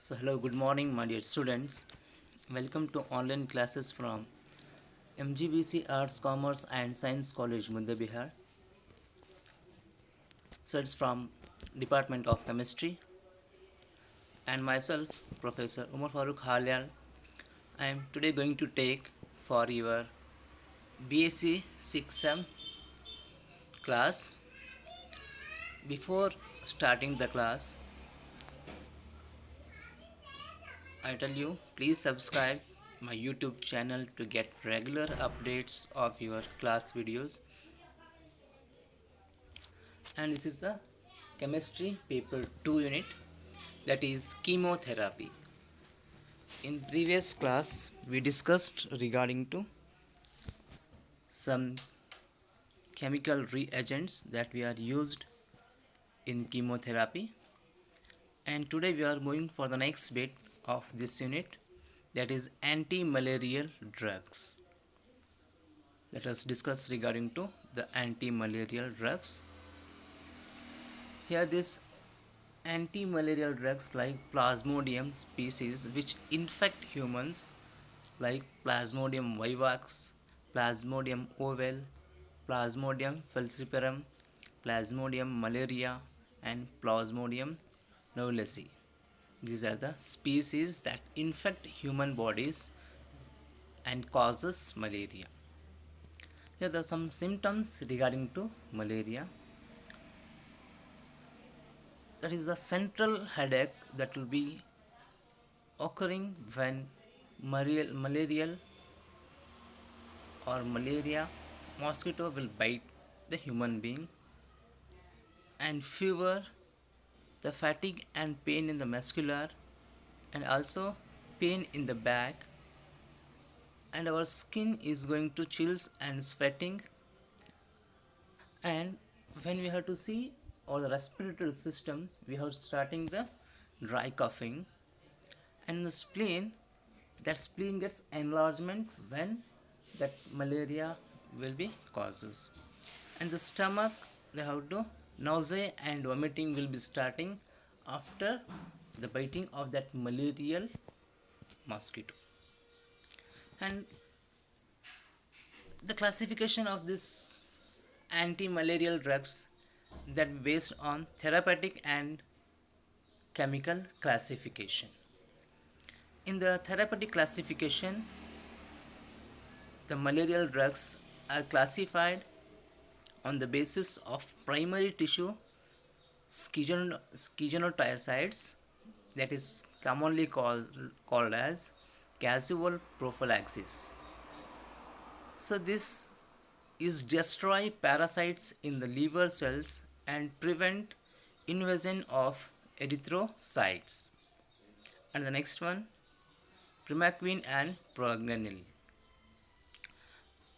Hello, good morning, my dear students. Welcome to online classes from MGBC Arts, Commerce and Science College, Munda, Bihar. It's from Department of Chemistry, and myself, Professor Umar Farooq Halyal. I am today going to take for your BSc 6 class. Before starting the class, I tell you, please subscribe my YouTube channel to get regular updates of your class videos. And this is the chemistry paper 2 unit, that is chemotherapy. In previous class we discussed regarding to some chemical reagents that we are used in chemotherapy, and today we are going for the next bit of this unit, that is anti-malarial drugs. Let us discuss regarding to the anti-malarial drugs. Here this anti-malarial drugs like Plasmodium species which infect humans, like Plasmodium vivax, Plasmodium ovale, Plasmodium falciparum, Plasmodium malaria, and Plasmodium knowlesi. These are the species that infect human bodies and causes malaria. Here are some symptoms regarding to malaria. That is the central headache that will be occurring when malarial or malaria mosquito will bite the human being, and fever, the fatigue and pain in the muscular, and also pain in the back, and our skin is going to chills and sweating. And when we have to see or the respiratory system, we have starting the dry coughing, and the spleen, that spleen gets enlargement when that malaria will be causes, and the stomach, they have to nausea and vomiting will be starting after the biting of that malarial mosquito. And the classification of this anti-malarial drugs, that based on therapeutic and chemical classification. In the therapeutic classification, the malarial drugs are classified on the basis of primary tissue schizonoticides, that is commonly called as casual prophylaxis. So this is destroy parasites in the liver cells and prevent invasion of erythrocytes. And the next one, primaquine and proguanil.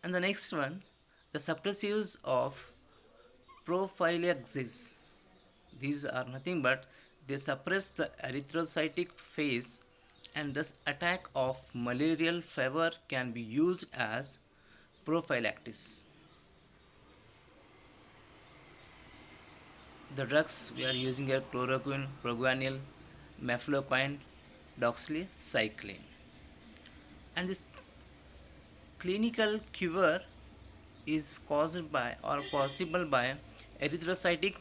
And the next one, the suppressives of prophylaxis. These are nothing but they suppress the erythrocytic phase, and thus attack of malarial fever can be used as prophylaxis. The drugs we are using are chloroquine, proguanil, mefloquine, doxycycline. And this clinical cure is caused by or possible by erythrocytic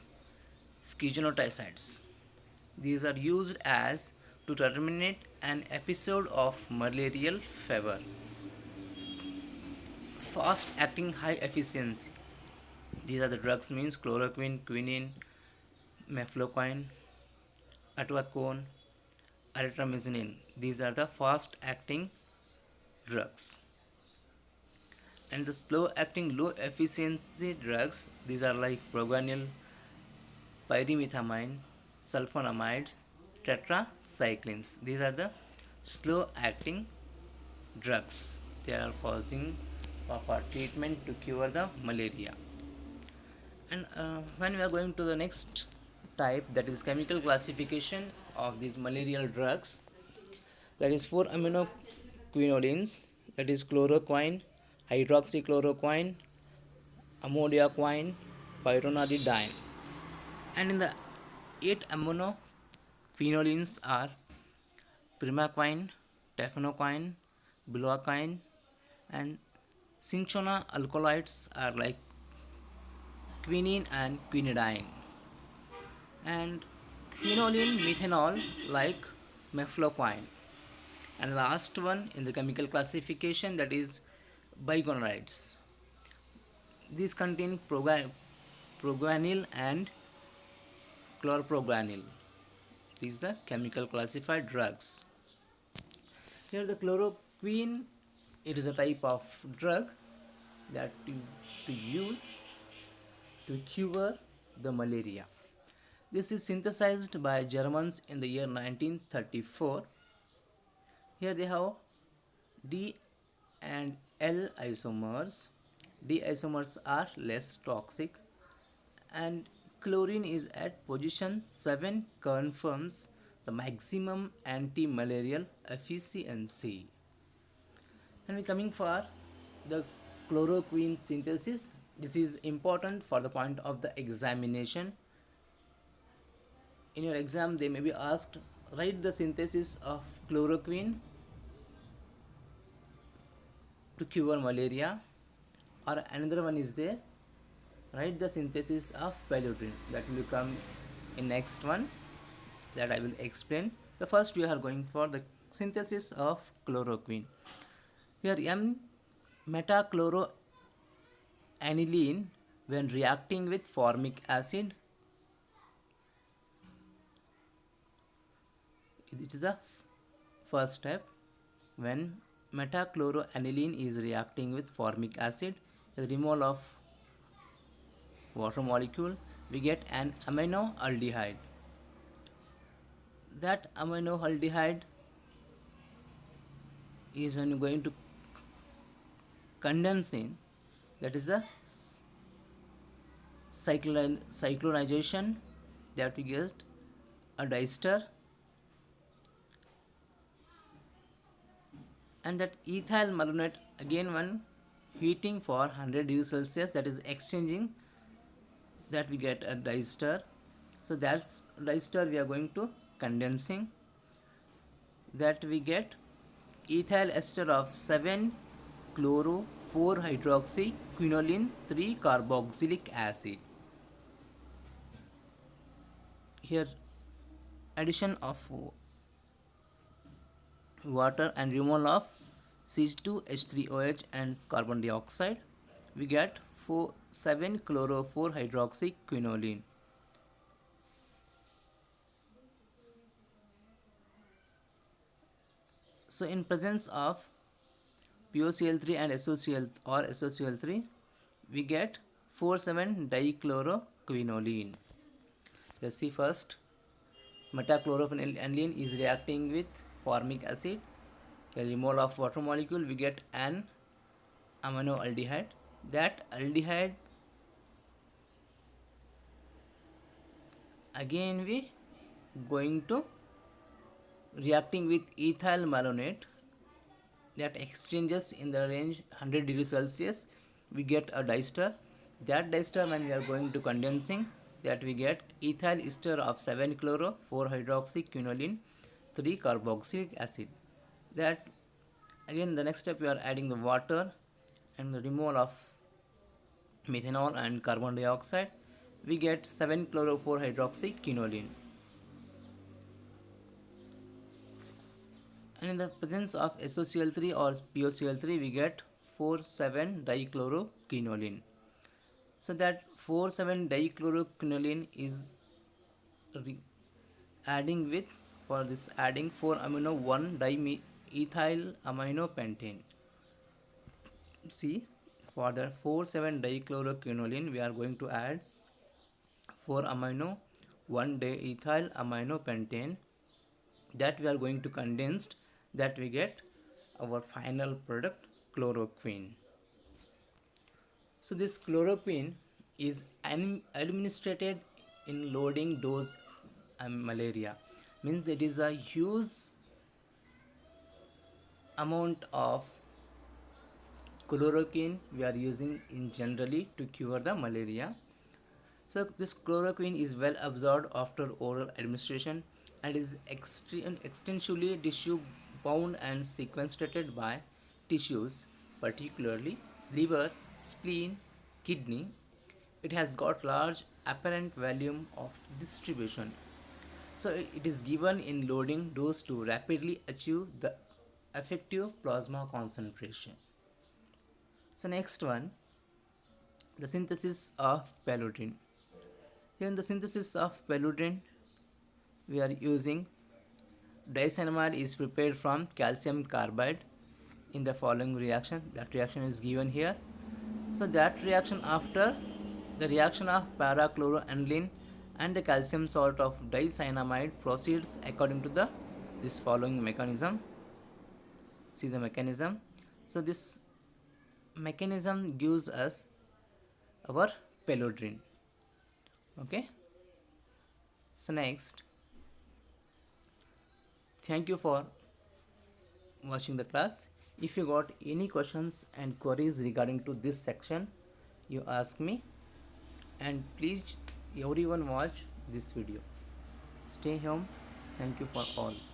schizonoticides. These are used as to terminate an episode of malarial fever. Fast acting high efficiency. These are the drugs means chloroquine, quinine, mefloquine, atopicone, erythromycin. These are the fast acting drugs. And the slow acting low efficiency drugs, these are like proguanil, pyrimethamine, sulfonamides, tetracyclines. These are the slow acting drugs. They are causing for treatment to cure the malaria. And when we are going to the next type, that is chemical classification of these malarial drugs, that is 4 aminoquinolines, that is chloroquine, hydroxychloroquine, amodiaquine, pyronadiene. And in the 8 aminoquinolines are primaquine, tefenoquine, beloquine, and cinchona alkaloids are like quinine and quinidine, and quinoline methanol like mefloquine, and last one in the chemical classification, that is bigonerides. These contain proguanil and chlorproguanil. These are the chemical classified drugs. Here the chloroquine, it is a type of drug that to use to cure the malaria. This is synthesized by Germans in the year 1934. Here they have D and L isomers. D isomers are less toxic, and chlorine is at position 7, confirms the maximum anti-malarial efficiency. And we coming for the chloroquine synthesis. This is important for the point of the examination. In your exam they may be asked, write the synthesis of chloroquine to cure malaria, or another one is there, write the synthesis of paludrin. That will come in next one, that I will explain. So first we are going for the synthesis of chloroquine. Here M metachloroaniline, when reacting with formic acid, it is the first step. When metachloroaniline is reacting with formic acid, the removal of water molecule, we get an aminoaldehyde. That aminoaldehyde is when you are going to condensing, that is the cyclonization, that we get a diester, and that ethyl malonate, again when heating for 100 degrees Celsius, that is exchanging, that we get a diester. So that's diester we are going to condensing, that we get ethyl ester of 7 chloro 4 hydroxy quinoline 3 carboxylic acid. Here addition of water and removal of CH2H3OH and carbon dioxide, we get 7 chloro 4 hydroxy quinoline. So in presence of POCl3 and SOCl3, we get 4,7-dichloroquinoline. Let's see first. Metachloroaniline is reacting with formic acid. The removal of water molecule, we get an aminoaldehyde. That aldehyde again we going to reacting with ethyl malonate, that exchanges in the range 100 degrees Celsius, we get a diester. That diester when we are going to condensing, that we get ethyl ester of 7 chloro 4 hydroxy quinoline 3 carboxylic acid. That again the next step we are adding the water and the removal of methanol and carbon dioxide, we get 7 chloro 4 hydroxy quinoline. And in the presence of SOCl3 or POCl3, we get 4,7-dichloroquinoline. So that 4,7-dichloroquinoline is adding with, for this adding 4-amino 1-dimethyl aminopentane. See, for the 4,7-dichloroquinoline we are going to add 4-amino 1-diethyl aminopentane, that we are going to condense, that we get our final product chloroquine. So this chloroquine is administered in loading dose malaria, means that is a huge amount of chloroquine we are using in generally to cure the malaria. So this chloroquine is well absorbed after oral administration. and is extensively tissue bound and sequestrated by tissues, particularly liver, spleen, kidney. It has got large apparent volume of distribution. So it is given in loading dose to rapidly achieve the effective plasma concentration. So next one, the synthesis of paludrin. Here in the synthesis of paludrin, we are using dicyanamide is prepared from calcium carbide in the following reaction. That reaction is given here. So that reaction, after the reaction of parachloroaniline and the calcium salt of dicyanamide proceeds according to the this following mechanism. See the mechanism. So this mechanism gives us our paludrin. Okay. So next, thank you for watching the class. If you got any questions and queries regarding to this section, you ask me, and please everyone watch this video. Stay home. Thank you for all.